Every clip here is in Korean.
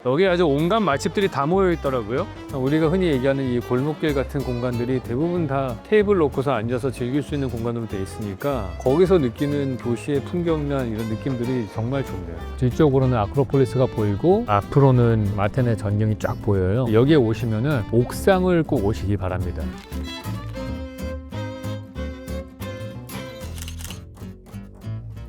여기 아주 온갖 맛집들이 다 모여 있더라고요. 우리가 흔히 얘기하는 이 골목길 같은 공간들이 대부분 다 테이블 놓고서 앉아서 즐길 수 있는 공간으로 돼 있으니까 거기서 느끼는 도시의 풍경이나 이런 느낌들이 정말 좋네요. 뒤쪽으로는 아크로폴리스가 보이고 앞으로는 아테네 전경이 쫙 보여요. 여기에 오시면은 옥상을 꼭 오시기 바랍니다.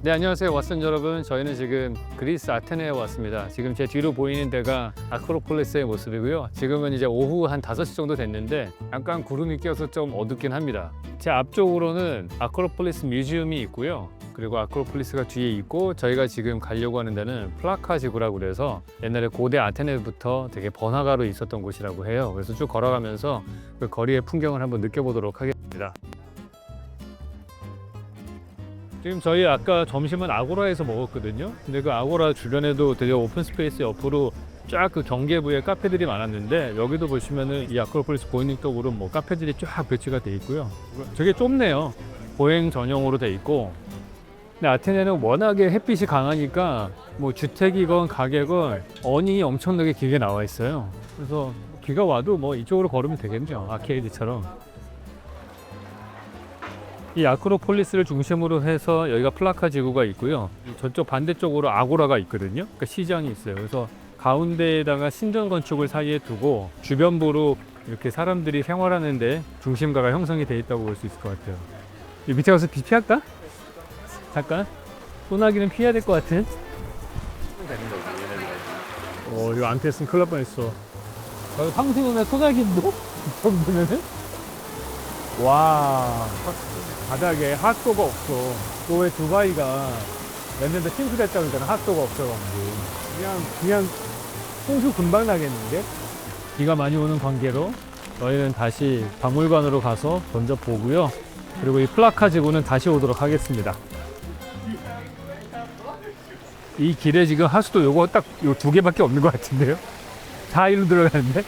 네, 안녕하세요 왓슨 여러분. 저희는 지금 그리스 아테네에 왔습니다. 지금 제 뒤로 보이는 데가 아크로폴리스의 모습이고요. 지금은 이제 오후 한 5시 정도 됐는데 약간 구름이 껴서 좀 어둡긴 합니다. 제 앞쪽으로는 아크로폴리스 뮤지엄이 있고요. 그리고 아크로폴리스가 뒤에 있고, 저희가 지금 가려고 하는 데는 플라카 지구라고 그래서 옛날에 고대 아테네부터 되게 번화가로 있었던 곳이라고 해요. 그래서 쭉 걸어가면서 그 거리의 풍경을 한번 느껴보도록 하겠습니다. 지금 저희 아까 점심은 아고라에서 먹었거든요. 근데 그 아고라 주변에도 되게 오픈 스페이스 옆으로 쫙 그 경계부에 카페들이 많았는데, 여기도 보시면은 이 아크로폴리스 보이는 쪽으로 뭐 카페들이 쫙 배치가 돼 있고요. 되게 좁네요. 보행 전용으로 돼 있고. 근데 아테네는 워낙에 햇빛이 강하니까 뭐 주택이건 가게건 어닝이 엄청나게 길게 나와 있어요. 그래서 비가 와도 뭐 이쪽으로 걸으면 되겠네요. 아케이드처럼. 이 아크로폴리스를 중심으로 해서 여기가 플라카 지구가 있고요. 저쪽 반대쪽으로 아고라가 있거든요. 그러니까 시장이 있어요. 그래서 가운데에다가 신전 건축을 사이에 두고 주변부로 이렇게 사람들이 생활하는데 중심가가 형성이 돼 있다고 볼 수 있을 것 같아요. 이 밑에 가서 비 피할까? 잠깐. 소나기는 피해야 될 것 같은. 이거 안 피했으면 큰일 날 뻔했어. 황새우나 소나기인도? 이 정도면은? 와, 바닥에 핫도가 없어. 또 왜 두바이가 옛날에 침수됐다고 그러잖아. 핫도가 없어가지고. 그냥 홍수 금방 나겠는데? 비가 많이 오는 관계로 저희는 다시 박물관으로 가서 먼저 보고요. 그리고 이 플라카 지구는 다시 오도록 하겠습니다. 이 길에 지금 하수도 요거 딱 요 2개밖에 없는 것 같은데요? 다 일로 들어가는데?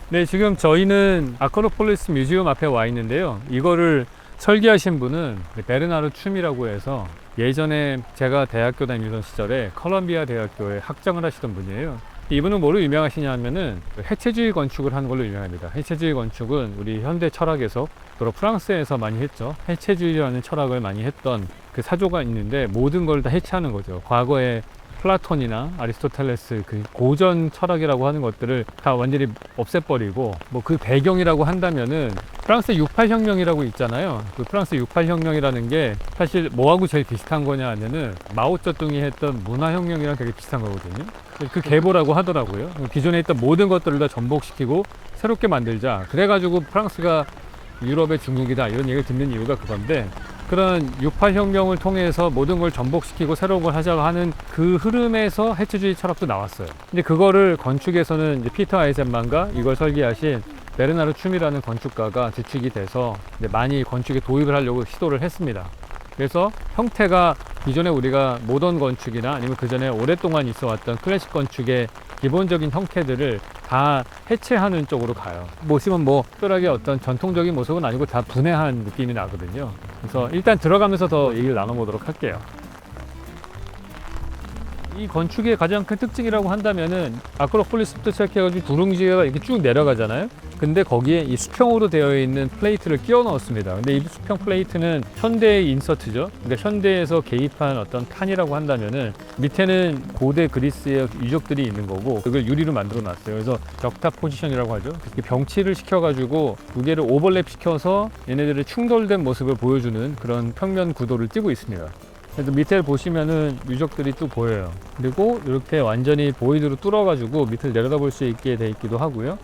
네, 지금 저희는 아크로폴리스 뮤지엄 앞에 와 있는데요. 이거를 설계하신 분은 베르나르 춤이라고 해서 예전에 제가 대학교 다니던 시절에 컬럼비아 대학교에 학장을 하시던 분이에요. 이분은 뭐로 유명하시냐 하면은 해체주의 건축을 하는 걸로 유명합니다. 해체주의 건축은 우리 현대 철학에서, 주로 프랑스에서 많이 했죠. 해체주의라는 철학을 많이 했던 그 사조가 있는데 모든 걸 다 해체하는 거죠. 과거에 플라톤이나 아리스토텔레스 그 고전 철학이라고 하는 것들을 다 완전히 없애버리고, 뭐 그 배경이라고 한다면은 프랑스 68혁명이라고 있잖아요. 그 프랑스 68혁명이라는 게 사실 뭐하고 제일 비슷한 거냐 하면은 마오쩌둥이 했던 문화혁명이랑 되게 비슷한 거거든요. 그 계보라고 하더라고요. 기존에 있던 모든 것들을 다 전복시키고 새롭게 만들자. 그래가지고 프랑스가 유럽의 중국이다 이런 얘기를 듣는 이유가 그건데, 그런 68혁명을 통해서 모든 걸 전복시키고 새로운 걸 하자고 하는 그 흐름에서 해체주의 철학도 나왔어요. 근데 그거를 건축에서는 이제 피터 아이젠만과 이걸 설계하신 베르나르 춤이라는 건축가가 주축이 돼서 이제 많이 건축에 도입을 하려고 시도를 했습니다. 그래서 형태가 기존에 우리가 모던 건축이나 아니면 그 전에 오랫동안 있어 왔던 클래식 건축의 기본적인 형태들을 다 해체하는 쪽으로 가요. 보시면 뭐 특별하게 어떤 전통적인 모습은 아니고 다 분해한 느낌이 나거든요. 그래서 일단 들어가면서 더 얘기를 나눠보도록 할게요. 이 건축의 가장 큰 특징이라고 한다면은 아크로폴리스부터 시작해가지고 두릉지가 이렇게 쭉 내려가잖아요. 근데 거기에 이 수평으로 되어 있는 플레이트를 끼워 넣었습니다. 근데 이 수평 플레이트는 현대의 인서트죠. 그러니까 현대에서 개입한 어떤 판이라고 한다면은 밑에는 고대 그리스의 유적들이 있는 거고, 그걸 유리로 만들어 놨어요. 그래서 벽탑 포지션이라고 하죠. 병치를 시켜가지고 두 개를 오버랩 시켜서 얘네들의 충돌된 모습을 보여주는 그런 평면 구도를 띄고 있습니다. 그래서 밑에 보시면은 유적들이 쭉 보여요. 그리고 이렇게 완전히 보이드로 뚫어가지고 밑을 내려다볼 수 있게 돼 있기도 하고요.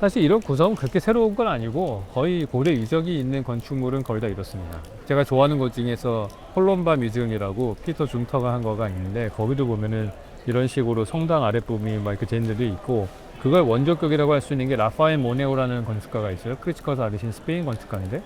사실 이런 구성은 그렇게 새로운 건 아니고 거의 고대 유적이 있는 건축물은 거의 다 이렇습니다. 제가 좋아하는 것 중에서 콜롬바 뮤지엄이라고 피터 준터가 한 거가 있는데, 거기도 보면은 이런 식으로 성당 아랫부분이 막 이렇게 젠들이 있고, 그걸 원조격이라고 할 수 있는 게 라파엘 모네오라는 건축가가 있어요. 크리스커스 아르신 스페인 건축가인데,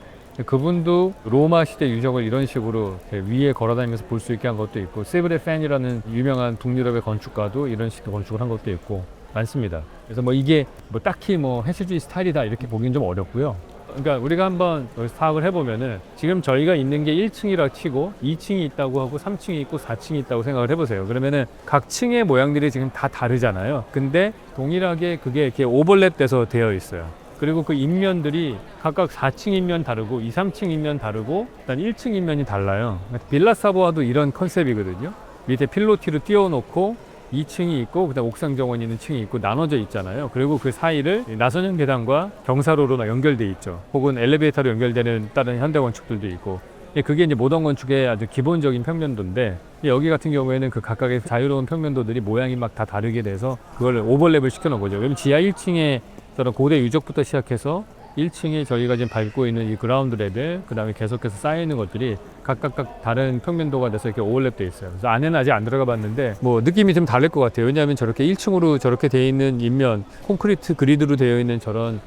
그분도 로마 시대 유적을 이런 식으로 위에 걸어다니면서 볼 수 있게 한 것도 있고, 세브레 펜이라는 유명한 북유럽의 건축가도 이런 식의 건축을 한 것도 있고 많습니다. 그래서 뭐 이게 뭐 딱히 뭐 해체주의 스타일이다 이렇게 보기는 좀 어렵고요. 그러니까 우리가 한번 여기서 파악을 해보면은 지금 저희가 있는 게 1층이라 치고 2층이 있다고 하고 3층이 있고 4층이 있다고 생각을 해보세요. 그러면은 각 층의 모양들이 지금 다 다르잖아요. 근데 동일하게 그게 이렇게 오버랩 돼서 되어 있어요. 그리고 그 인면들이 각각 4층 인면 다르고 2, 3층 인면 다르고 일단 1층 인면이 달라요. 빌라사보아도 이런 컨셉이거든요. 밑에 필로티로 띄워놓고 2층이 있고 그다음 옥상 정원 있는 층이 있고 나눠져 있잖아요. 그리고 그 사이를 나선형 계단과 경사로로 연결돼 있죠. 혹은 엘리베이터로 연결되는 다른 현대 건축들도 있고. 그게 이제 모던 건축의 아주 기본적인 평면도인데 여기 같은 경우에는 그 각각의 자유로운 평면도들이 모양이 막 다 다르게 돼서 그걸 오버랩을 시켜놓은 거죠. 그럼 지하 1층에 저런 고대 유적부터 시작해서 1층에 저희가 지금 밟고 있는 이 그라운드 레벨, 그 다음에 계속해서 쌓여있는 것들이 각각 다른 평면도가 돼서 이렇게 오버랩 돼 있어요. 그래서 안에는 아직 안 들어가 봤는데 뭐 느낌이 좀 다를 것 같아요. 왜냐하면 저렇게 1층으로 저렇게 되어 있는 인면, 콘크리트 그리드로 되어 있는 저런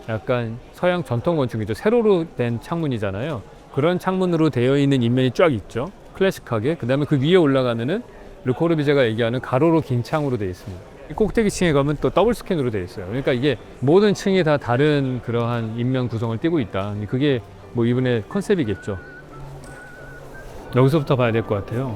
약간 서양 전통 건축이죠. 세로로 된 창문이잖아요. 그런 창문으로 되어 있는 인면이 쫙 있죠. 클래식하게. 그 다음에 그 위에 올라가면은 르코르비제가 얘기하는 가로로 긴 창으로 되어 있습니다. 꼭대기 층에 가면 또 더블 스캔으로 되어 있어요. 그러니까 이게 모든 층이 다 다른 그러한 인면 구성을 띠고 있다. 그게 뭐 이분의 컨셉이겠죠. 여기서부터 봐야 될 것 같아요.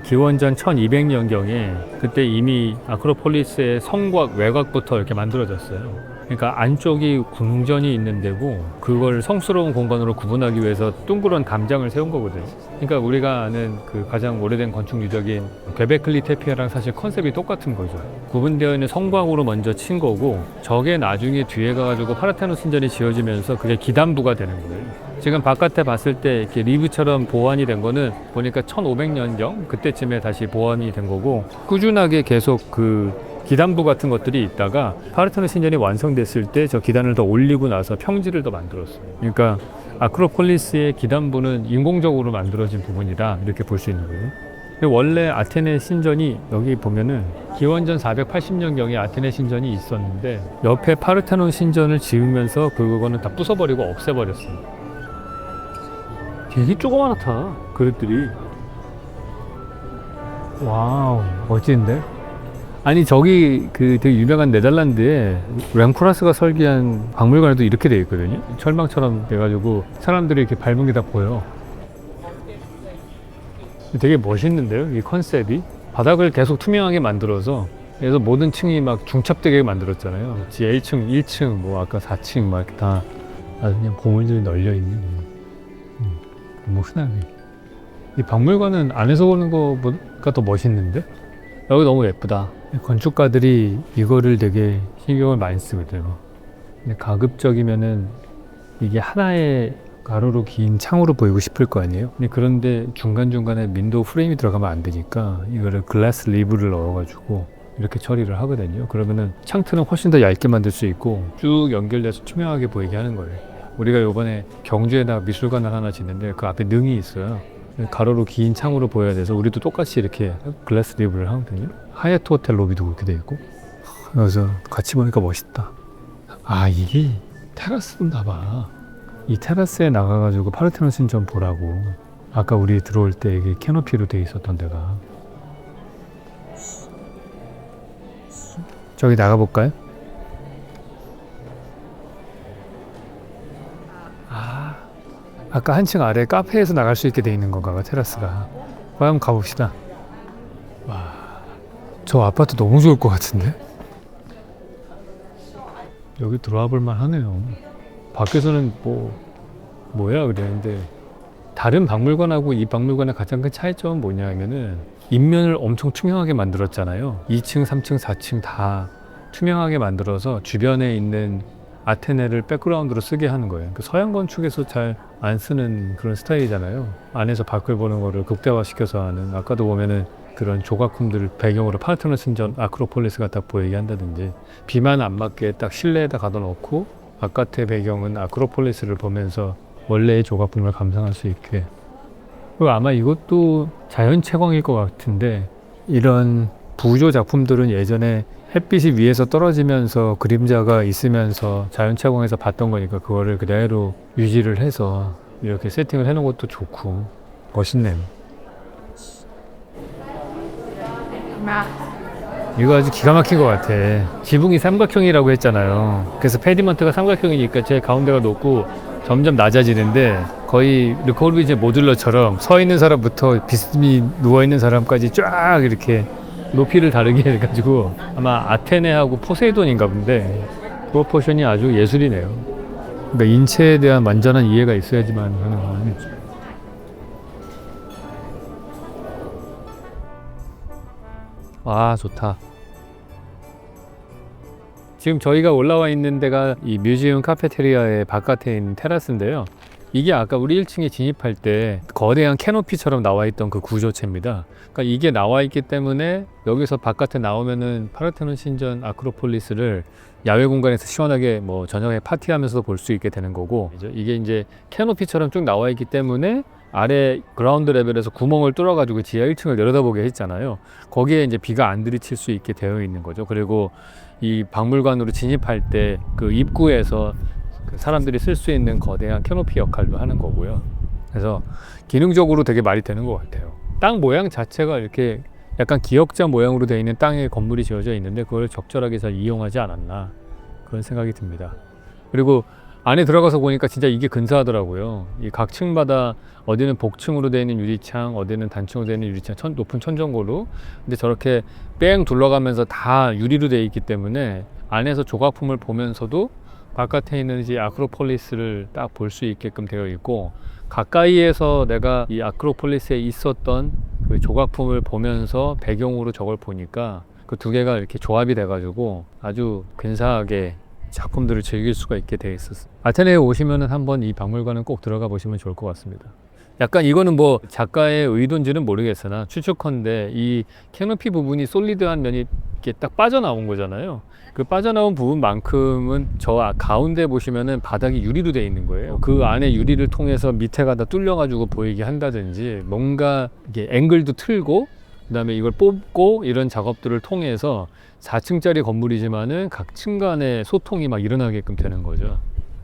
기원전 1200년경에 그때 이미 아크로폴리스의 성곽 외곽부터 이렇게 만들어졌어요. 그러니까 안쪽이 궁전이 있는 데고 그걸 성스러운 공간으로 구분하기 위해서 둥그런 담장을 세운 거거든요. 그러니까 우리가 아는 그 가장 오래된 건축 유적인 괴베클리 테피아랑 사실 컨셉이 똑같은 거죠. 구분되어 있는 성곽으로 먼저 친 거고 저게 나중에 뒤에 가가지고 파르테논 신전이 지어지면서 그게 기단부가 되는 거예요. 지금 바깥에 봤을 때 이렇게 리브처럼 보완이 된 거는 보니까 1500년경 그때쯤에 다시 보완이 된 거고 꾸준하게 계속 그 기단부 같은 것들이 있다가 파르테논 신전이 완성됐을 때 저 기단을 더 올리고 나서 평지를 더 만들었어요. 그러니까 아크로폴리스의 기단부는 인공적으로 만들어진 부분이다 이렇게 볼 수 있는 거예요. 원래 아테네 신전이 여기 보면은 기원전 480년경에 아테네 신전이 있었는데 옆에 파르테논 신전을 지으면서 그거는 다 부숴버리고 없애버렸어요. 되게 조그맣다 그릇들이. 와우 멋진데? 아니 저기 그 되게 유명한 네덜란드에 램코라스가 설계한 박물관에도 이렇게 돼 있거든요. 철망처럼 돼가지고 사람들이 이렇게 밟은 게 다 보여. 되게 멋있는데요 이 컨셉이. 바닥을 계속 투명하게 만들어서 그래서 모든 층이 막 중첩되게 만들었잖아요. 지하 1층, 1층, 뭐 아까 4층 막 이렇게 다 아주 그냥 보물들이 널려있는 너무 흔하네. 이 박물관은 안에서 보는 거보다 더 멋있는데? 여기 너무 예쁘다. 건축가들이 이거를 되게 신경을 많이 쓰거든요. 근데 가급적이면은 이게 하나의 가로로 긴 창으로 보이고 싶을 거 아니에요? 근데 그런데 중간중간에 윈도우 프레임이 들어가면 안 되니까 이거를 글라스 리브를 넣어가지고 이렇게 처리를 하거든요. 그러면은 창틀은 훨씬 더 얇게 만들 수 있고 쭉 연결돼서 투명하게 보이게 하는 거예요. 우리가 요번에 경주에다 미술관을 하나 짓는데 그 앞에 능이 있어요. 가로로 긴 창으로 보여야 돼서 우리도 똑같이 이렇게 글라스 리브를 하거든요. 하얏트 호텔 로비도 그렇게 돼 있고. 그래서 같이 보니까 멋있다. 아 이게 테라스인가 봐. 이 테라스에 나가가지고 파르테논 신전 보라고. 아까 우리 들어올 때 이게 캐노피로 돼 있었던 데가. 저기 나가볼까요? 아까 한층 아래 카페에서 나갈 수 있게 돼 있는 건가 봐 테라스가. 한번 가봅시다. 와, 저 아파트 너무 좋을 것 같은데? 여기 들어와 볼만 하네요. 밖에서는 뭐야 그랬는데 다른 박물관하고 이 박물관의 가장 큰 차이점은 뭐냐면은 인면을 엄청 투명하게 만들었잖아요. 2층, 3층, 4층 다 투명하게 만들어서 주변에 있는 아테네를 백그라운드로 쓰게 하는 거예요. 그러니까 서양 건축에서 잘 안 쓰는 그런 스타일이잖아요. 안에서 밖을 보는 거를 극대화시켜서 하는. 아까도 보면은 그런 조각품들을 배경으로 파르테논 신전, 아크로폴리스가 딱 보이게 한다든지 비만 안 맞게 딱 실내에다 가둬놓고 바깥의 배경은 아크로폴리스를 보면서 원래의 조각품을 감상할 수 있게. 그리고 아마 이것도 자연 채광일 것 같은데 이런 부조 작품들은 예전에 햇빛이 위에서 떨어지면서 그림자가 있으면서 자연 채광에서 봤던 거니까 그거를 그대로 유지를 해서 이렇게 세팅을 해놓은 것도 좋고 멋있네. 이거 아주 기가 막힌 것 같아. 지붕이 삼각형이라고 했잖아요. 그래서 페디먼트가 삼각형이니까 제일 가운데가 높고 점점 낮아지는데 거의 르코르비제 모듈러처럼 서 있는 사람부터 비스듬히 누워 있는 사람까지 쫙 이렇게 높이를 다르게 해가지고 아마 아테네하고 포세이돈인가 본데 프로포션이 아주 예술이네요. 그러니까 인체에 대한 완전한 이해가 있어야지만 하는 거는. 와, 좋다. 지금 저희가 올라와 있는 데가 이 뮤지엄 카페테리아의 바깥에 있는 테라스인데요. 이게 아까 우리 1층에 진입할 때 거대한 캐노피처럼 나와 있던 그 구조체입니다. 그러니까 이게 나와 있기 때문에 여기서 바깥에 나오면은 파르테논 신전 아크로폴리스를 야외 공간에서 시원하게 뭐 저녁에 파티하면서도 볼 수 있게 되는 거고, 이게 이제 캐노피처럼 쭉 나와 있기 때문에 아래 그라운드 레벨에서 구멍을 뚫어가지고 지하 1층을 내려다보게 했잖아요. 거기에 이제 비가 안 들이칠 수 있게 되어 있는 거죠. 그리고 이 박물관으로 진입할 때 그 입구에서 그 사람들이 쓸 수 있는 거대한 캐노피 역할도 하는 거고요. 그래서 기능적으로 되게 말이 되는 것 같아요. 땅 모양 자체가 이렇게 약간 기역자 모양으로 되어 있는 땅에 건물이 지어져 있는데 그걸 적절하게 잘 이용하지 않았나, 그런 생각이 듭니다. 그리고 안에 들어가서 보니까 진짜 이게 근사하더라고요. 이 각 층마다 어디는 복층으로 되어 있는 유리창, 어디는 단층으로 되어 있는 유리창, 높은 천정고로. 근데 저렇게 뺑 둘러가면서 다 유리로 되어 있기 때문에 안에서 조각품을 보면서도 바깥에 있는 이제 아크로폴리스를 딱 볼 수 있게끔 되어 있고, 가까이에서 내가 이 아크로폴리스에 있었던 그 조각품을 보면서 배경으로 저걸 보니까 그 두 개가 이렇게 조합이 돼가지고 아주 근사하게 작품들을 즐길 수가 있게 되어 있었어요. 아테네에 오시면은 한번 이 박물관은 꼭 들어가 보시면 좋을 것 같습니다. 약간 이거는 뭐 작가의 의도인지는 모르겠으나 추측컨대 이 캐노피 부분이 솔리드한 면이 이렇게 딱 빠져나온 거잖아요. 그 빠져나온 부분만큼은 저 가운데 보시면은 바닥이 유리로 되어 있는 거예요. 그 안에 유리를 통해서 밑에가 다 뚫려가지고 보이게 한다든지, 뭔가 이게 앵글도 틀고 그 다음에 이걸 뽑고 이런 작업들을 통해서 4층짜리 건물이지만은 각 층 간의 소통이 막 일어나게끔 되는 거죠.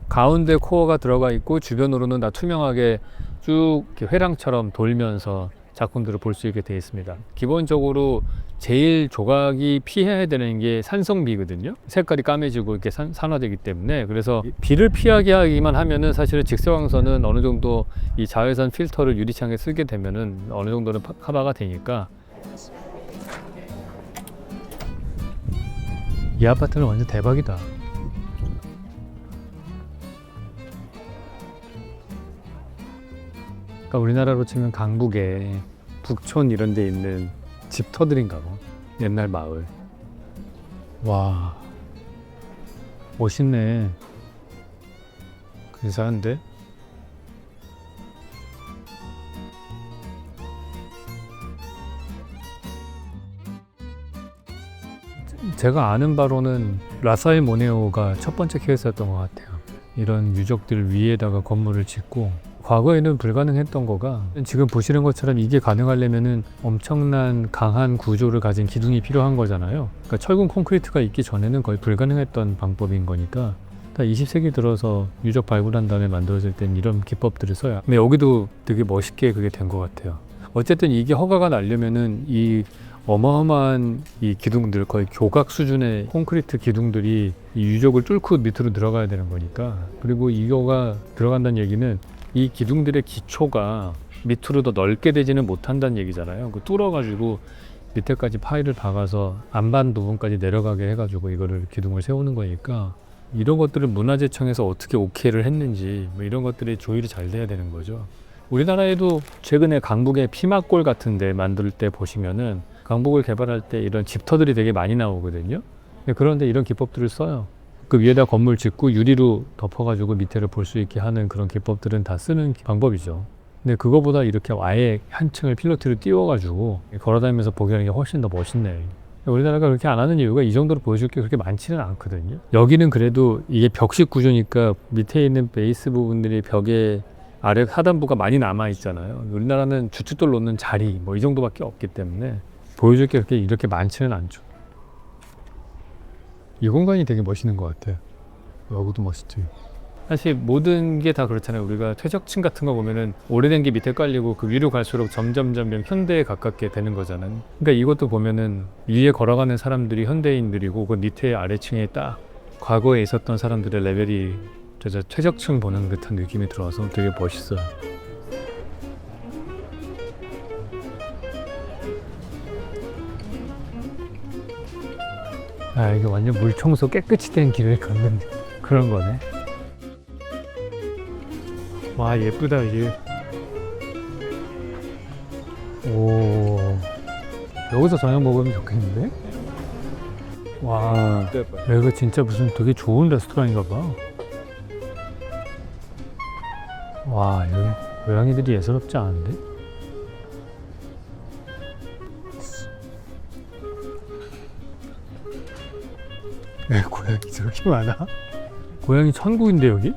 가운데 코어가 들어가 있고 주변으로는 다 투명하게 쭉 이렇게 회랑처럼 돌면서 작품들을 볼 수 있게 되어 있습니다. 기본적으로 제일 조각이 피해야 되는 게 산성비거든요. 색깔이 까매지고 이렇게 산화되기 때문에. 그래서 비를 피하게 하기만 하면은 사실은 직사광선은 어느 정도 이 자외선 필터를 유리창에 쓰게 되면은 어느 정도는 커버가 되니까. 이 아파트는 완전 대박이다. 그러니까 우리나라로 치면 강북에 북촌 이런 데 있는 집터들인가 봐. 옛날 마을. 와, 멋있네. 근사한데? 제가 아는 바로는 라사엘 모네오가 첫 번째 케이스였던 것 같아요. 이런 유적들 위에다가 건물을 짓고, 과거에는 불가능했던 거가 지금 보시는 것처럼 이게 가능하려면은 엄청난 강한 구조를 가진 기둥이 필요한 거잖아요. 그러니까 철근 콘크리트가 있기 전에는 거의 불가능했던 방법인 거니까 다 20세기 들어서 유적 발굴한 다음에 만들어질 땐 이런 기법들을 써야. 근데 여기도 되게 멋있게 그게 된 것 같아요. 어쨌든 이게 허가가 나려면은 이 어마어마한 이 기둥들, 거의 교각 수준의 콘크리트 기둥들이 이 유적을 뚫고 밑으로 들어가야 되는 거니까. 그리고 이거가 들어간다는 얘기는 이 기둥들의 기초가 밑으로 더 넓게 되지는 못한다는 얘기잖아요. 그 뚫어가지고 밑에까지 파이를 박아서 안반 부분까지 내려가게 해가지고 이거를 기둥을 세우는 거니까, 이런 것들을 문화재청에서 어떻게 오케이를 했는지 뭐 이런 것들이 조율이 잘 돼야 되는 거죠. 우리나라에도 최근에 강북의 피막골 같은 데 만들 때 보시면은 강북을 개발할 때 이런 집터들이 되게 많이 나오거든요. 그런데 이런 기법들을 써요. 그 위에다 건물 짓고 유리로 덮어가지고 밑에를 볼 수 있게 하는 그런 기법들은 다 쓰는 방법이죠. 근데 그거보다 이렇게 아예 한 층을 필로티로 띄워가지고 걸어다니면서 보게 하는 게 훨씬 더 멋있네. 우리나라가 그렇게 안 하는 이유가 이 정도로 보여줄 게 그렇게 많지는 않거든요. 여기는 그래도 이게 벽식 구조니까 밑에 있는 베이스 부분들이 벽에 아래 하단부가 많이 남아 있잖아요. 우리나라는 주춧돌 놓는 자리 뭐 이 정도밖에 없기 때문에 보여줄 게 그렇게 이렇게 많지는 않죠. 이 공간이 되게 멋있는 것 같아요. 여기도 멋있지. 사실 모든 게 다 그렇잖아요. 우리가 퇴적층 같은 거 보면은 오래된 게 밑에 깔리고 그 위로 갈수록 점점 현대에 가깝게 되는 거잖아요. 그러니까 이것도 보면은 위에 걸어가는 사람들이 현대인들이고 그 밑에 아래층에 딱 과거에 있었던 사람들의 레벨이 진짜 최적층 보는 듯한 느낌이 들어서 되게 멋있어요. 아, 이게 완전 물 청소 깨끗이 된 길을 걷는 그런 거네. 와, 예쁘다 이게. 오, 여기서 저녁 먹으면 좋겠는데? 와, 여기가 진짜 무슨 되게 좋은 레스토랑인가 봐. 와, 여기 고양이들이 예사롭지 않은데? 왜 고양이 저렇게 많아? 고양이 천국인데 여기?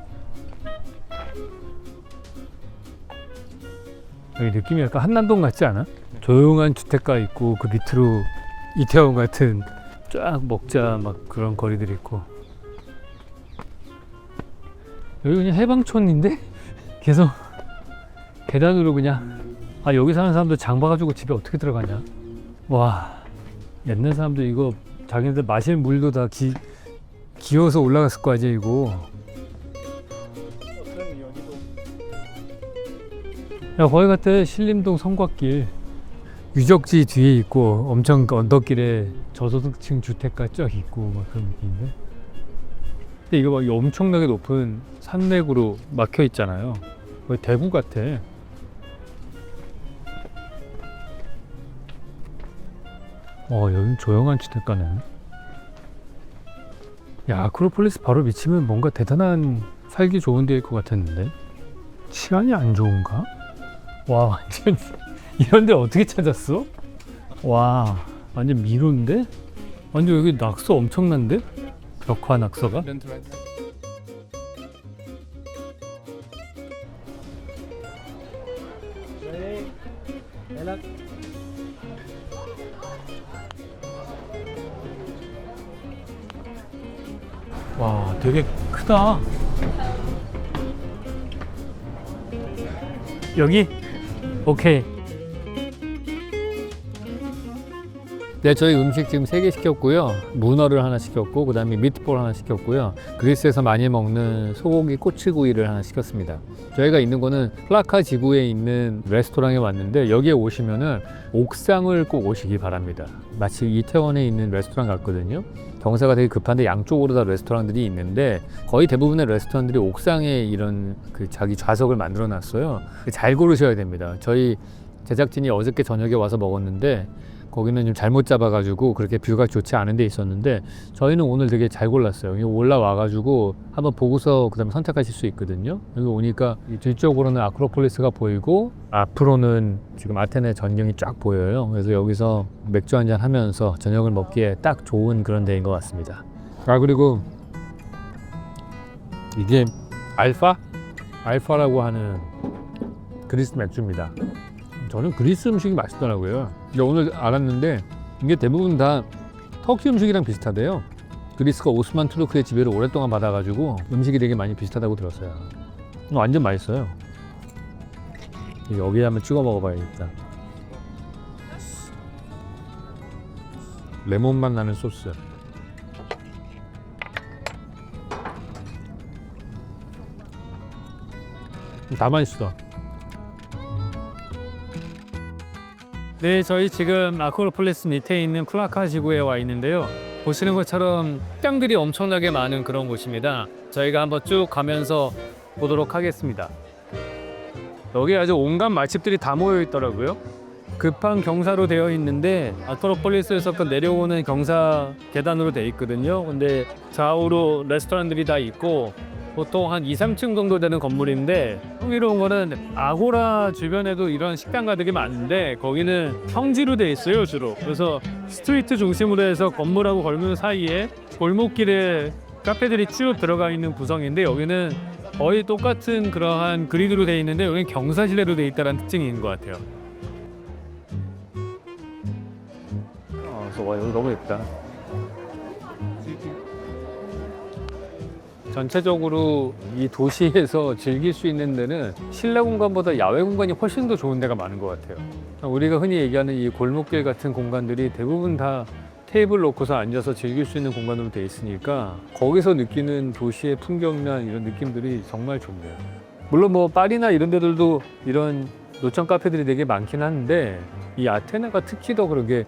여기 느낌이 약간 한남동 같지 않아? 조용한 주택가 있고 그 밑으로 이태원 같은 쫙 먹자 막 그런 거리들이 있고. 여기 그냥 해방촌인데? 계속 계단으로 그냥. 아, 여기 사는 사람들 장 봐가지고 집에 어떻게 들어가냐. 와, 옛날 사람들 이거 자기네들 마실 물도 다 기어서 올라갔을 거 아니야 이거. 야, 거기 같아. 신림동 성곽길 유적지 뒤에 있고 엄청 언덕길에 저소득층 주택가 쫙 있고 막 그런 느낌인데. 근데 이거 막 엄청나게 높은 산맥으로 막혀 있잖아요. 거의 대구 같아. 여긴 조용한 주택가네. 야, 아크로폴리스 바로 미치면 뭔가 대단한 살기 좋은 데일 것 같았는데 치안이 안 좋은가? 와, 완전 이런 데 어떻게 찾았어? 와, 완전 미로인데? 완전 여기 낙서 엄청난데? 벽화 낙서가? 와, 되게 크다. 여기? 오케이. 네, 저희 음식 지금 3개 시켰고요. 문어를 하나 시켰고, 그 다음에 미트볼 하나 시켰고요. 그리스에서 많이 먹는 소고기 꼬치구이를 하나 시켰습니다. 저희가 있는 거는 플라카 지구에 있는 레스토랑에 왔는데, 여기에 오시면은 옥상을 꼭 오시기 바랍니다. 마치 이태원에 있는 레스토랑 같거든요. 경사가 되게 급한데 양쪽으로 다 레스토랑들이 있는데, 거의 대부분의 레스토랑들이 옥상에 이런 그 자기 좌석을 만들어 놨어요. 잘 고르셔야 됩니다. 저희 제작진이 어저께 저녁에 와서 먹었는데 거기는 좀 잘못 잡아가지고 그렇게 뷰가 좋지 않은 데 있었는데, 저희는 오늘 되게 잘 골랐어요. 여기 올라와가지고 한번 보고서 그 다음에 선택하실 수 있거든요. 여기 오니까 뒤쪽으로는 아크로폴리스가 보이고 앞으로는 지금 아테네 전경이 쫙 보여요. 그래서 여기서 맥주 한잔 하면서 저녁을 먹기에 딱 좋은 그런 데인 것 같습니다. 아, 그리고 이게 알파라고 하는 그리스 맥주입니다. 저는 그리스 음식이 맛있더라고요. 오늘 알았는데 이게 대부분 다 터키 음식이랑 비슷하대요. 그리스가 오스만 투르크의 지배를 오랫동안 받아가지고 음식이 되게 많이 비슷하다고 들었어요. 완전 맛있어요. 여기에 한번 찍어 먹어봐야겠다. 레몬맛 나는 소스. 다 맛있어. 네, 저희 지금 아크로폴리스 밑에 있는 플라카 지구에 와 있는데요. 보시는 것처럼 식당들이 엄청나게 많은 그런 곳입니다. 저희가 한번 쭉 가면서 보도록 하겠습니다. 여기 아주 온갖 맛집들이 다 모여 있더라고요. 급한 경사로 되어 있는데 아크로폴리스에서 내려오는 경사 계단으로 되어 있거든요. 근데 좌우로 레스토랑들이 다 있고 보통 한 2, 3층 정도 되는 건물인데, 흥미로운 거는 아고라 주변에도 이런 식당 가득이 많은데 거기는 평지로 돼 있어요 주로. 그래서 스트리트 중심으로 해서 건물하고 건물 사이에 골목길에 카페들이 쭉 들어가 있는 구성인데, 여기는 거의 똑같은 그러한 그리드로 돼 있는데 여기는 경사실내로 돼 있다는 특징이 있는 것 같아요. 그래서 와, 여기 너무 예쁘다. 전체적으로 이 도시에서 즐길 수 있는 데는 실내 공간보다 야외 공간이 훨씬 더 좋은 데가 많은 것 같아요. 우리가 흔히 얘기하는 이 골목길 같은 공간들이 대부분 다 테이블 놓고서 앉아서 즐길 수 있는 공간으로 돼 있으니까 거기서 느끼는 도시의 풍경이나 이런 느낌들이 정말 좋네요. 물론 뭐 파리나 이런 데들도 이런 노천 카페들이 되게 많긴 한데 이 아테네가 특히 더 그런 게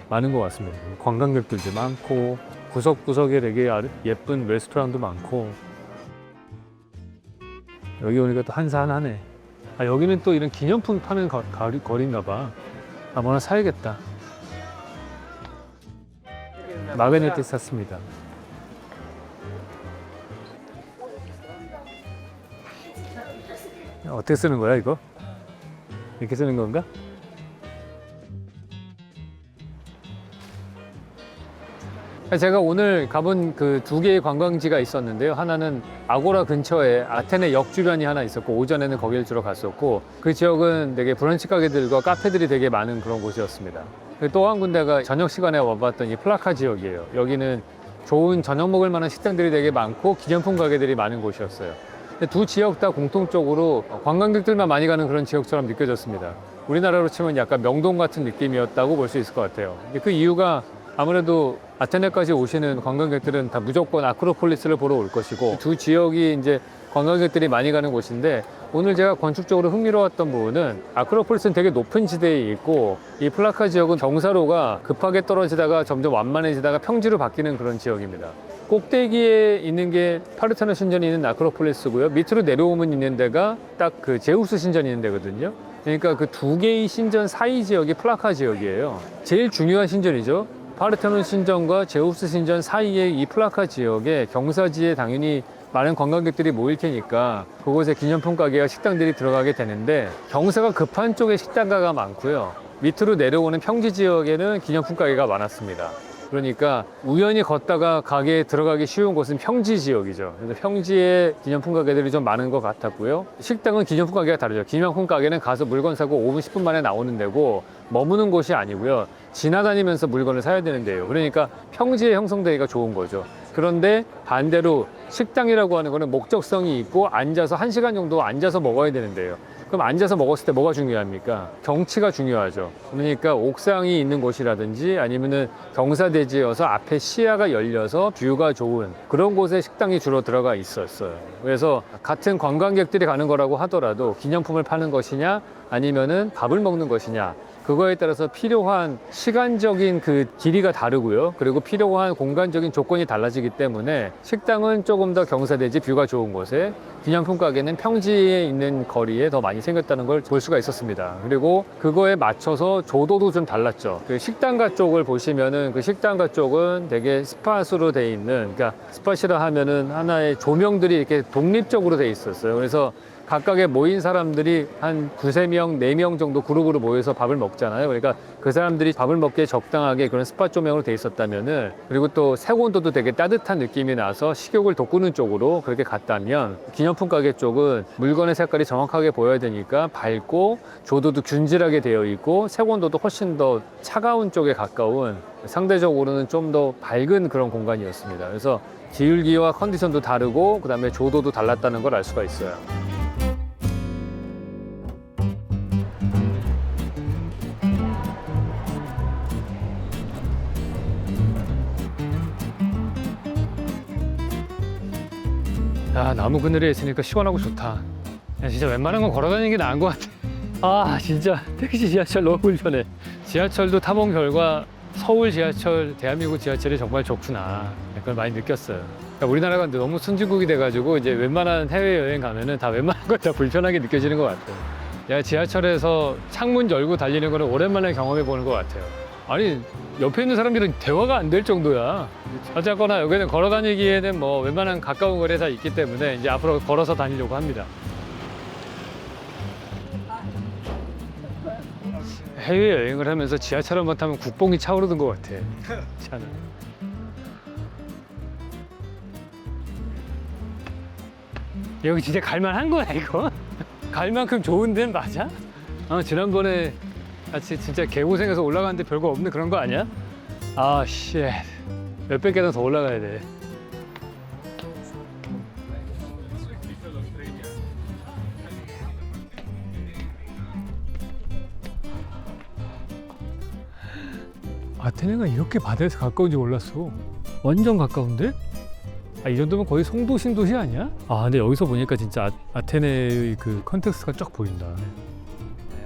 많은 것 같습니다. 관광객들도 많고 구석구석에 되게 예쁜 레스토랑도 많고 여기 오니까 또 한산하네. 아, 여기는 또 이런 기념품 파는 거리인가 봐. 아, 뭐 하나 사야겠다. 마그네틱 샀습니다. 어떻게 쓰는 거야 이거? 이렇게 쓰는 건가? 제가 오늘 가본 그 두 개의 관광지가 있었는데요. 하나는 아고라 근처에 아테네 역 주변이 하나 있었고 오전에는 거기를 주로 갔었고 그 지역은 되게 브런치 가게들과 카페들이 되게 많은 그런 곳이었습니다. 또 한 군데가 저녁 시간에 와봤던 이 플라카 지역이에요. 여기는 좋은 저녁 먹을 만한 식당들이 되게 많고 기념품 가게들이 많은 곳이었어요. 두 지역 다 공통적으로 관광객들만 많이 가는 그런 지역처럼 느껴졌습니다. 우리나라로 치면 약간 명동 같은 느낌이었다고 볼 수 있을 것 같아요. 그 이유가 아무래도 아테네까지 오시는 관광객들은 다 무조건 아크로폴리스를 보러 올 것이고 두 지역이 이제 관광객들이 많이 가는 곳인데 오늘 제가 건축적으로 흥미로웠던 부분은 아크로폴리스는 되게 높은 지대에 있고 이 플라카 지역은 경사로가 급하게 떨어지다가 점점 완만해지다가 평지로 바뀌는 그런 지역입니다. 꼭대기에 있는 게 파르테논 신전이 있는 아크로폴리스고요. 밑으로 내려오면 있는 데가 딱 그 제우스 신전이 있는 데거든요. 그러니까 그 두 개의 신전 사이 지역이 플라카 지역이에요. 제일 중요한 신전이죠. 파르테논 신전과 제우스 신전 사이의 이 플라카 지역에 경사지에 당연히 많은 관광객들이 모일 테니까 그곳에 기념품 가게와 식당들이 들어가게 되는데 경사가 급한 쪽에 식당가가 많고요. 밑으로 내려오는 평지 지역에는 기념품 가게가 많았습니다. 그러니까 우연히 걷다가 가게에 들어가기 쉬운 곳은 평지 지역이죠. 그래서 평지에 기념품 가게들이 좀 많은 것 같았고요. 식당은 기념품 가게가 다르죠. 기념품 가게는 가서 물건 사고 5분, 10분 만에 나오는 데고 머무는 곳이 아니고요. 지나다니면서 물건을 사야 되는데요. 그러니까 평지에 형성되기가 좋은 거죠. 그런데 반대로 식당이라고 하는 거는 목적성이 있고 앉아서 1시간 정도 앉아서 먹어야 되는데요. 그럼 앉아서 먹었을 때 뭐가 중요합니까? 경치가 중요하죠. 그러니까 옥상이 있는 곳이라든지 아니면은 경사대지여서 앞에 시야가 열려서 뷰가 좋은 그런 곳에 식당이 주로 들어가 있었어요. 그래서 같은 관광객들이 가는 거라고 하더라도 기념품을 파는 것이냐 아니면은 밥을 먹는 것이냐 그거에 따라서 필요한 시간적인 그 길이가 다르고요. 그리고 필요한 공간적인 조건이 달라지기 때문에 식당은 조금 더 경사대지 뷰가 좋은 곳에 기념품 가게는 평지에 있는 거리에 더 많이 생겼다는 걸 볼 수가 있었습니다. 그리고 그거에 맞춰서 조도도 좀 달랐죠. 그 식당가 쪽을 보시면은 그 식당가 쪽은 되게 스팟으로 돼 있는 그러니까 스팟이라 하면은 하나의 조명들이 이렇게 독립적으로 돼 있었어요. 그래서 각각에 모인 사람들이 한 두세 명, 4명 정도 그룹으로 모여서 밥을 먹잖아요. 그러니까 그 사람들이 밥을 먹기에 적당하게 그런 스팟 조명으로 돼 있었다면은 그리고 또 색온도도 되게 따뜻한 느낌이 나서 식욕을 돋구는 쪽으로 그렇게 갔다면 기념품 가게 쪽은 물건의 색깔이 정확하게 보여야 되니까 밝고 조도도 균질하게 되어 있고 색온도도 훨씬 더 차가운 쪽에 가까운 상대적으로는 좀 더 밝은 그런 공간이었습니다. 그래서 기울기와 컨디션도 다르고 그 다음에 조도도 달랐다는 걸 알 수가 있어요. 야, 나무 그늘에 있으니까 시원하고 좋다. 야, 진짜 웬만한 건 걸어다니는 게 나은 것 같아. 아, 진짜 택시, 지하철 너무 불편해. 지하철도 타본 결과 서울 지하철, 대한민국 지하철이 정말 좋구나. 그걸 많이 느꼈어요. 그러니까 우리나라가 너무 선진국이 돼가지고 이제 웬만한 해외여행 가면은 다 웬만한 건 다 불편하게 느껴지는 것 같아요. 야, 지하철에서 창문 열고 달리는 거는 오랜만에 경험해 보는 것 같아요. 아니, 옆에 있는 사람들은 대화가 안 될 정도야. 어쨌거나 여기는 걸어 다니기에는 뭐 웬만한 가까운 거리에 다 있기 때문에 이제 앞으로 걸어서 다니려고 합니다. 해외여행을 하면서 지하철 한번 타면 국뽕이 차오르는 것 같아. 차는. 여기 진짜 갈만한 거야 이거? 갈 만큼 좋은 데는 맞아? 지난번에 같이 진짜 개고생해서 올라가는데 별거 없는 그런 거 아니야? 아, 씨. 몇백 계단 더 올라가야 돼. 아테네가 이렇게 바다에서 가까운지 몰랐어. 완전 가까운데? 이 정도면 거의 송도 신도시 아니야? 근데 여기서 보니까 진짜 아테네의 그 컨텍스트가 쫙 보인다.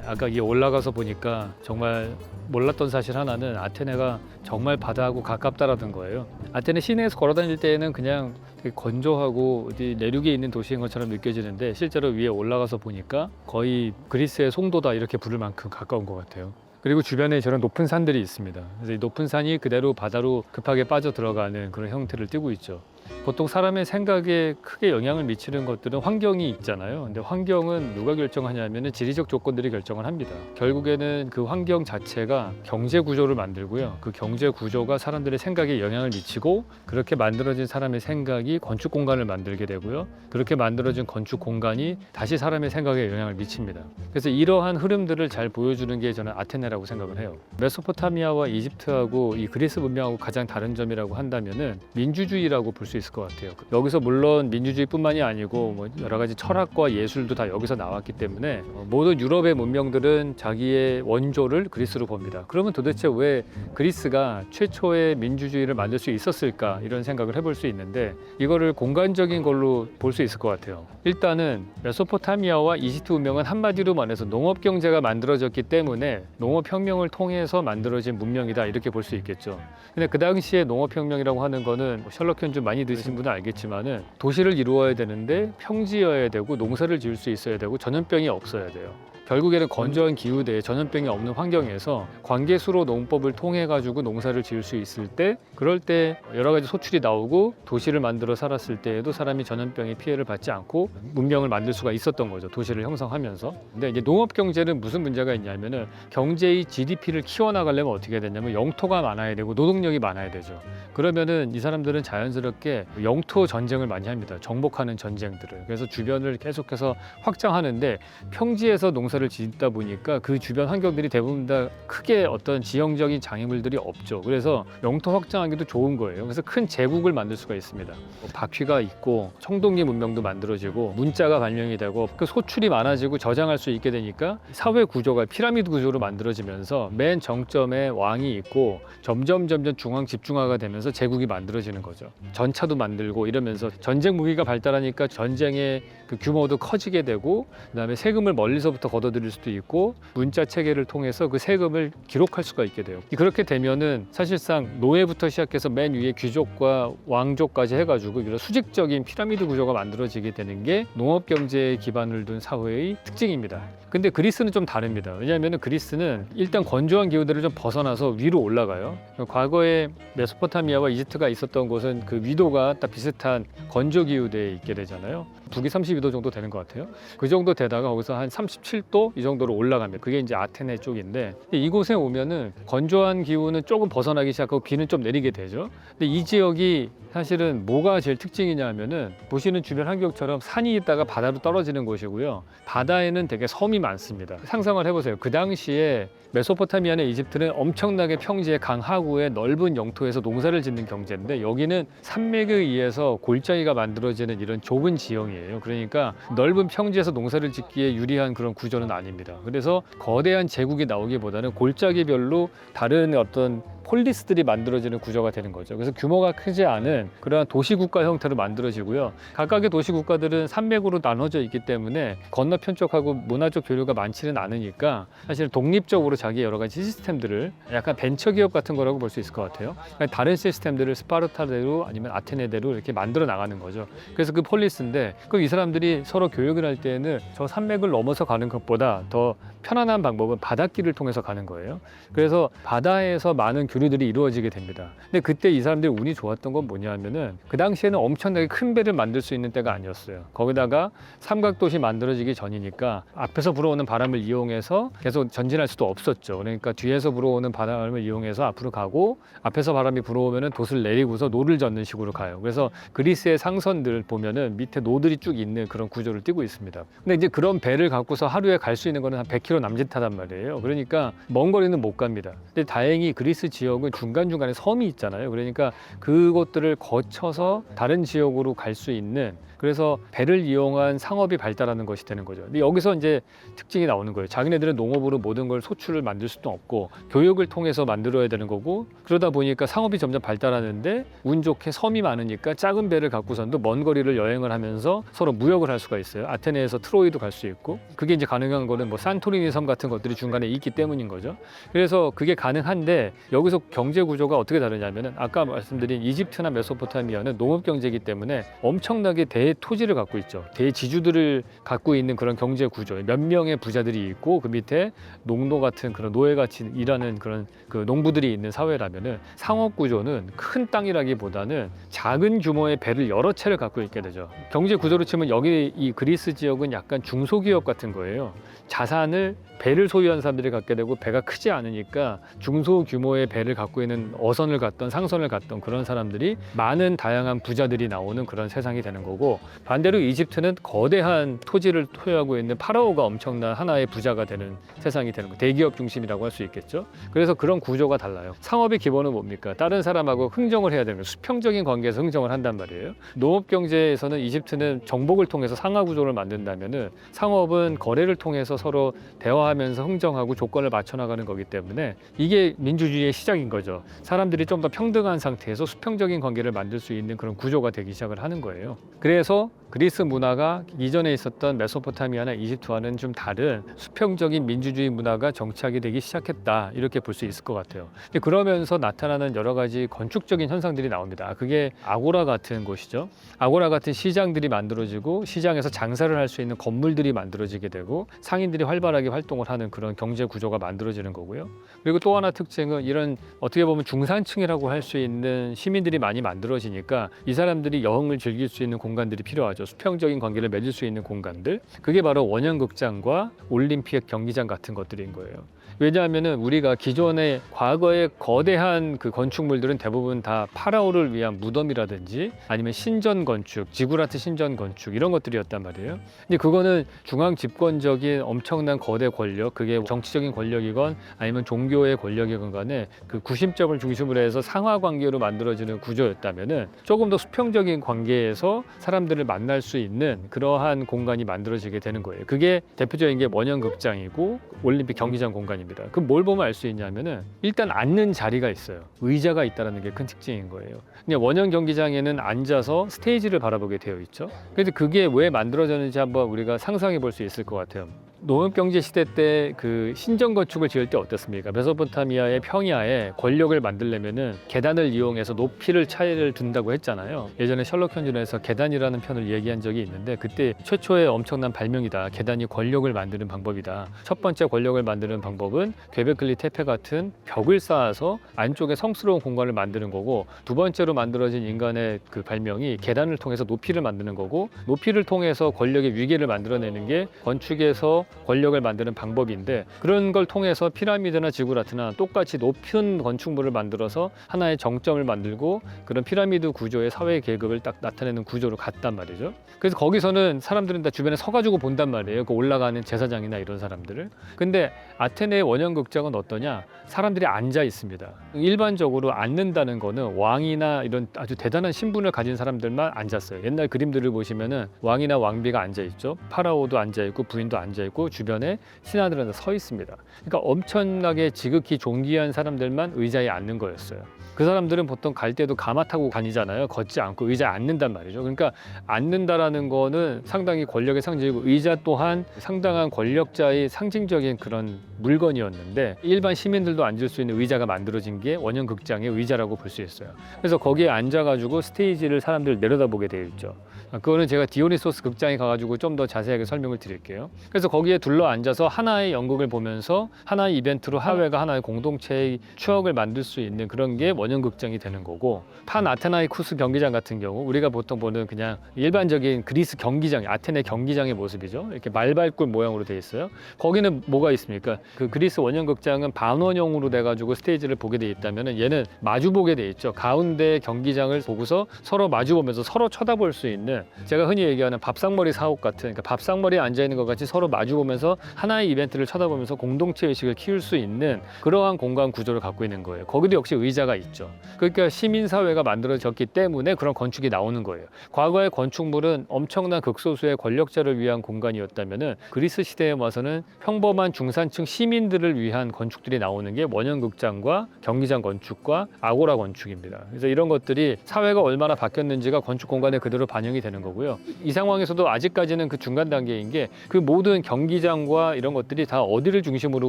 아까 이 올라가서 보니까 정말 몰랐던 사실 하나는 아테네가 정말 바다하고 가깝다라는 거예요. 아테네 시내에서 걸어다닐 때에는 그냥 되게 건조하고 어디 내륙에 있는 도시인 것처럼 느껴지는데 실제로 위에 올라가서 보니까 거의 그리스의 송도다 이렇게 부를 만큼 가까운 것 같아요. 그리고 주변에 저런 높은 산들이 있습니다. 그래서 이 높은 산이 그대로 바다로 급하게 빠져 들어가는 그런 형태를 띠고 있죠. 보통 사람의 생각에 크게 영향을 미치는 것들은 환경이 있잖아요. 근데 환경은 누가 결정하냐면은 지리적 조건들이 결정을 합니다. 결국에는 그 환경 자체가 경제 구조를 만들고요. 그 경제 구조가 사람들의 생각에 영향을 미치고 그렇게 만들어진 사람의 생각이 건축 공간을 만들게 되고요. 그렇게 만들어진 건축 공간이 다시 사람의 생각에 영향을 미칩니다. 그래서 이러한 흐름들을 잘 보여주는 게 저는 아테네라고 생각을 해요. 메소포타미아와 이집트하고 이 그리스 문명하고 가장 다른 점이라고 한다면은 민주주의라고 볼 수 있을 것 같아요. 여기서 물론 민주주의뿐만이 아니고 뭐 여러 가지 철학과 예술도 다 여기서 나왔기 때문에 모든 유럽의 문명들은 자기의 원조를 그리스로 봅니다. 그러면 도대체 왜 그리스가 최초의 민주주의를 만들 수 있었을까 이런 생각을 해볼 수 있는데 이거를 공간적인 걸로 볼 수 있을 것 같아요. 일단은 메소포타미아와 이집트 문명은 한마디로 말해서 농업 경제가 만들어졌기 때문에 농업혁명을 통해서 만들어진 문명이다 이렇게 볼 수 있겠죠. 근데 그 당시에 농업혁명이라고 하는 거는 셜록 홈즈 많이 드신 분은 알겠지만은 도시를 이루어야 되는데 평지여야 되고 농사를 지을 수 있어야 되고 전염병이 없어야 돼요. 결국에는 건조한 기후대에 전염병이 없는 환경에서 관계수로 농법을 통해 가지고 농사를 지을 수 있을 때 그럴 때 여러 가지 소출이 나오고 도시를 만들어 살았을 때에도 사람이 전염병의 피해를 받지 않고 문명을 만들 수가 있었던 거죠. 도시를 형성하면서. 근데 이제 농업 경제는 무슨 문제가 있냐면은 경제의 GDP를 키워나가려면 어떻게 해야 되냐면 영토가 많아야 되고 노동력이 많아야 되죠. 그러면은 이 사람들은 자연스럽게 영토 전쟁을 많이 합니다. 정복하는 전쟁들을. 그래서 주변을 계속해서 확장하는데 평지에서 농사를 짓다 보니까 그 주변 환경들이 대부분 다 크게 어떤 지형적인 장애물들이 없죠. 그래서 영토 확장하기도 좋은 거예요. 그래서 큰 제국을 만들 수가 있습니다. 바퀴가 있고 청동기 문명도 만들어지고 문자가 발명이 되고 그 소출이 많아지고 저장할 수 있게 되니까 사회 구조가 피라미드 구조로 만들어지면서 맨 정점에 왕이 있고 점점 중앙 집중화가 되면서 제국이 만들어지는 거죠. 전차도 만들고 이러면서 전쟁 무기가 발달하니까 전쟁의 그 규모도 커지게 되고 그다음에 세금을 멀리서부터 걷어들일 수도 있고 문자 체계를 통해서 그 세금을 기록할 수가 있게 돼요. 그렇게 되면은 사실상 노예부터 시작해서 맨 위에 귀족과 왕족까지 해가지고 이런 수직적인 피라미드 구조가 만들어지게 되는 게 농업 경제에 기반을 둔 사회의 특징입니다. 근데 그리스는 좀 다릅니다. 왜냐하면 그리스는 일단 건조한 기후들을 좀 벗어나서 위로 올라가요. 과거에 메소포타미아와 이집트가 있었던 곳은 그 위도가 딱 비슷한 건조 기후대에 있게 되잖아요. 북위 32도 정도 되는 것 같아요. 그 정도 되다가 거기서 한 37도 이 정도로 올라갑니다. 그게 이제 아테네 쪽인데 이곳에 오면은 건조한 기후는 조금 벗어나기 시작하고 비는 좀 내리게 되죠. 근데 이 지역이 사실은 뭐가 제일 특징이냐 하면은 보시는 주변 환경처럼 산이 있다가 바다로 떨어지는 곳이고요. 바다에는 되게 섬이 많습니다. 상상을 해보세요. 그 당시에 메소포타미아나 이집트는 엄청나게 평지의 강하구의 넓은 영토에서 농사를 짓는 경제인데 여기는 산맥에 의해서 골짜기가 만들어지는 이런 좁은 지형이에요. 그러니까 넓은 평지에서 농사를 짓기에 유리한 그런 구조는 아닙니다. 그래서 거대한 제국이 나오기보다는 골짜기별로 다른 어떤 폴리스들이 만들어지는 구조가 되는 거죠. 그래서 규모가 크지 않은 그러한 도시국가 형태로 만들어지고요. 각각의 도시국가들은 산맥으로 나눠져 있기 때문에 건너편 쪽하고 문화적 교류가 많지는 않으니까 사실 독립적으로 자기 여러 가지 시스템들을 약간 벤처기업 같은 거라고 볼 수 있을 것 같아요. 그러니까 다른 시스템들을 스파르타대로 아니면 아테네대로 이렇게 만들어 나가는 거죠. 그래서 그 폴리스인데 그럼 이 사람들이 서로 교육을 할 때는 저 산맥을 넘어서 가는 것보다 더 편안한 방법은 바닷길을 통해서 가는 거예요. 그래서 바다에서 많은 교류들이 이루어지게 됩니다. 근데 그때 이 사람들이 운이 좋았던 건 뭐냐 하면은 그 당시에는 엄청나게 큰 배를 만들 수 있는 때가 아니었어요. 거기다가 삼각도시 만들어지기 전이니까 앞에서 불어오는 바람을 이용해서 계속 전진할 수도 없었죠. 그러니까 뒤에서 불어오는 바람을 이용해서 앞으로 가고 앞에서 바람이 불어오면은 돛을 내리고서 노를 젓는 식으로 가요. 그래서 그리스의 상선들 보면은 밑에 노들이 쭉 있는 그런 구조를 띠고 있습니다. 근데 이제 그런 배를 갖고서 하루에 갈 수 있는 거는 한 100km 남짓하단 말이에요. 그러니까 먼 거리는 못 갑니다. 근데 다행히 그리스 지역 지역은 중간중간에 섬이 있잖아요. 그러니까 그것들을 거쳐서 다른 지역으로 갈 수 있는, 그래서 배를 이용한 상업이 발달하는 것이 되는 거죠. 근데 여기서 이제 특징이 나오는 거예요. 자기네들은 농업으로 모든 걸 소출을 만들 수도 없고 교육을 통해서 만들어야 되는 거고, 그러다 보니까 상업이 점점 발달하는데 운 좋게 섬이 많으니까 작은 배를 갖고선도 먼 거리를 여행을 하면서 서로 무역을 할 수가 있어요. 아테네에서 트로이도 갈 수 있고, 그게 이제 가능한 거는 뭐 산토리니 섬 같은 것들이 중간에 있기 때문인 거죠. 그래서 그게 가능한데 여기서 경제 구조가 어떻게 다르냐면은 아까 말씀드린 이집트나 메소포타미아는 농업 경제이기 때문에 엄청나게 대토지를 갖고 있죠. 대지주들을 갖고 있는 그런 경제 구조. 몇 명의 부자들이 있고 그 밑에 농노 같은 그런 노예같이 일하는 그런 그 농부들이 있는 사회라면은 상업 구조는 큰 땅이라기보다는 작은 규모의 배를 여러 채를 갖고 있게 되죠. 경제 구조로 치면 여기 이 그리스 지역은 약간 중소기업 같은 거예요. 자산을 배를 소유한 사람들이 갖게 되고 배가 크지 않으니까 중소규모의 배를 갖고 있는 어선을 갔던 상선을 갔던 그런 사람들이 많은 다양한 부자들이 나오는 그런 세상이 되는 거고, 반대로 이집트는 거대한 토지를 소유하고 있는 파라오가 엄청난 하나의 부자가 되는 세상이 되는 거예요. 대기업 중심이라고 할 수 있겠죠. 그래서 그런 구조가 달라요. 상업의 기본은 뭡니까? 다른 사람하고 흥정을 해야 되는 거예요. 수평적인 관계에서 흥정을 한단 말이에요. 농업 경제에서는 이집트는 정복을 통해서 상하 구조를 만든다면은 상업은 거래를 통해서 서로 대화하면서 흥정하고 조건을 맞춰 나가는 거기 때문에 이게 민주주의의 시작인 거죠. 사람들이 좀 더 평등한 상태에서 수평적인 관계를 만들 수 있는 그런 구조가 되기 시작을 하는 거예요. 그래서 그리스 문화가 이전에 있었던 메소포타미아나 이집트와는 좀 다른 수평적인 민주주의 문화가 정착이 되기 시작했다, 이렇게 볼 수 있을 것 같아요. 근데 그러면서 나타나는 여러 가지 건축적인 현상들이 나옵니다. 그게 아고라 같은 곳이죠. 아고라 같은 시장들이 만들어지고 시장에서 장사를 할 수 있는 건물들이 만들어지게 되고 상인들이 활발하게 활동을 하는 그런 경제 구조가 만들어지는 거고요. 그리고 또 하나 특징은 이런 어떻게 보면 중산층이라고 할 수 있는 시민들이 많이 만들어지니까 이 사람들이 여흥을 즐길 수 있는 공간들이 필요하죠. 수평적인 관계를 맺을 수 있는 공간들. 그게 바로 원형극장과 올림픽 경기장 같은 것들인 거예요. 왜냐하면은 우리가 기존의 과거의 거대한 그 건축물들은 대부분 다 파라오를 위한 무덤이라든지 아니면 신전 건축, 지구라트 신전 건축 이런 것들이었단 말이에요. 근데 그거는 중앙 집권적인 엄청난 거대 권력, 그게 정치적인 권력이건 아니면 종교의 권력이건 간에 그 구심점을 중심으로 해서 상하 관계로 만들어지는 구조였다면은 조금 더 수평적인 관계에서 사람들을 만날 수 있는 그러한 공간이 만들어지게 되는 거예요. 그게 대표적인 게 원형극장이고 올림픽 경기장 공간입니다. 그럼 뭘 보면 알 수 있냐면은 일단 앉는 자리가 있어요. 의자가 있다는 게 큰 특징인 거예요. 그냥 원형 경기장에는 앉아서 스테이지를 바라보게 되어 있죠. 그래서 그게 왜 만들어졌는지 한번 우리가 상상해 볼 수 있을 것 같아요. 농업경제 시대 때 그 신전 건축을 지을 때 어떻습니까? 메소포타미아의 평야에 권력을 만들려면은 계단을 이용해서 높이를 차이를 둔다고 했잖아요. 예전에 셜록 홈즈에서 계단이라는 편을 얘기한 적이 있는데 그때 최초의 엄청난 발명이다. 계단이 권력을 만드는 방법이다. 첫 번째 권력을 만드는 방법은 괴베클리 테페 같은 벽을 쌓아서 안쪽에 성스러운 공간을 만드는 거고, 두 번째로 만들어진 인간의 그 발명이 계단을 통해서 높이를 만드는 거고, 높이를 통해서 권력의 위계를 만들어내는 게 건축에서 권력을 만드는 방법인데, 그런 걸 통해서 피라미드나 지구라트나 똑같이 높은 건축물을 만들어서 하나의 정점을 만들고 그런 피라미드 구조의 사회 계급을 딱 나타내는 구조로 갔단 말이죠. 그래서 거기서는 사람들은 다 주변에 서가지고 본단 말이에요. 그 올라가는 제사장이나 이런 사람들을. 근데 아테네의 원형극장은 어떠냐? 사람들이 앉아 있습니다. 일반적으로 앉는다는 거는 왕이나 이런 아주 대단한 신분을 가진 사람들만 앉았어요. 옛날 그림들을 보시면은 왕이나 왕비가 앉아 있죠. 파라오도 앉아 있고 부인도 앉아 있고 주변에 신하들은 서 있습니다. 그러니까 엄청나게 지극히 존귀한 사람들만 의자에 앉는 거였어요. 그 사람들은 보통 갈 때도 가마 타고 다니잖아요. 걷지 않고 의자에 앉는단 말이죠. 그러니까 앉는다라는 거는 상당히 권력의 상징이고, 의자 또한 상당한 권력자의 상징적인 그런 물건이었는데 일반 시민들도 앉을 수 있는 의자가 만들어진 게 원형극장의 의자라고 볼 수 있어요. 그래서 거기에 앉아가지고 스테이지를 사람들 내려다보게 되어 있죠. 그거는 제가 디오니소스 극장에 가가지고 좀 더 자세하게 설명을 드릴게요. 그래서 거기에 둘러 앉아서 하나의 연극을 보면서 하나의 이벤트로 사회가 하나의 공동체의 추억을 만들 수 있는 그런 게 원형극장이 되는 거고, 판아테나이쿠스 경기장 같은 경우 우리가 보통 보는 그냥 일반적인 그리스 경기장, 아테네 경기장의 모습이죠. 이렇게 말발굴 모양으로 되어 있어요. 거기는 뭐가 있습니까? 그 그리스 원형극장은 반원형으로 돼가지고 스테이지를 보게 돼 있다면 얘는 마주 보게 돼 있죠. 가운데 경기장을 보고서 서로 마주 보면서 서로 쳐다볼 수 있는 뭐냐면은 제가 흔히 얘기하는 밥상머리 사옥 같은, 그러니까 밥상머리에 앉아 있는 것 같이 서로 마주보면서 하나의 이벤트를 쳐다보면서 공동체 의식을 키울 수 있는 그러한 공간 구조를 갖고 있는 거예요. 거기도 역시 의자가 있죠. 그러니까 시민사회가 만들어졌기 때문에 그런 건축이 나오는 거예요. 과거의 건축물은 엄청난 극소수의 권력자를 위한 공간이었다면은 그리스 시대에 와서는 평범한 중산층 시민들을 위한 건축들이 나오는 게 원형극장과 경기장 건축과 아고라 건축입니다. 그래서 이런 것들이 사회가 얼마나 바뀌었는지가 건축 공간에 그대로 반영이 되는 거고요. 이 상황에서도 아직까지는 그 중간 단계인 게 그 모든 경기장과 이런 것들이 다 어디를 중심으로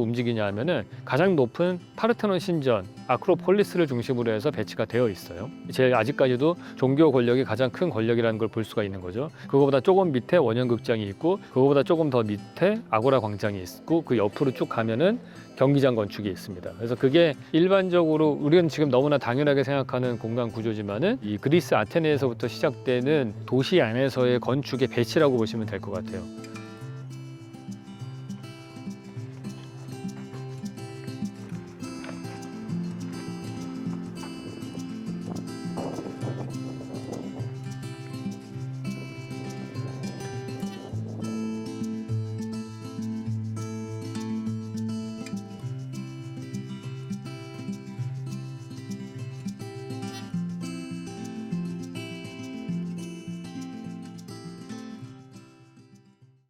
움직이냐 하면은 가장 높은 파르테논 신전, 아크로폴리스를 중심으로 해서 배치가 되어 있어요. 제일 아직까지도 종교 권력이 가장 큰 권력이라는 걸 볼 수가 있는 거죠. 그거보다 조금 밑에 원형극장이 있고 그거보다 조금 더 밑에 아고라 광장이 있고 그 옆으로 쭉 가면은 경기장 건축이 있습니다. 그래서 그게 일반적으로 우리는 지금 너무나 당연하게 생각하는 공간 구조지만은 이 그리스 아테네에서부터 시작되는 도시 안에서의 건축의 배치라고 보시면 될 것 같아요.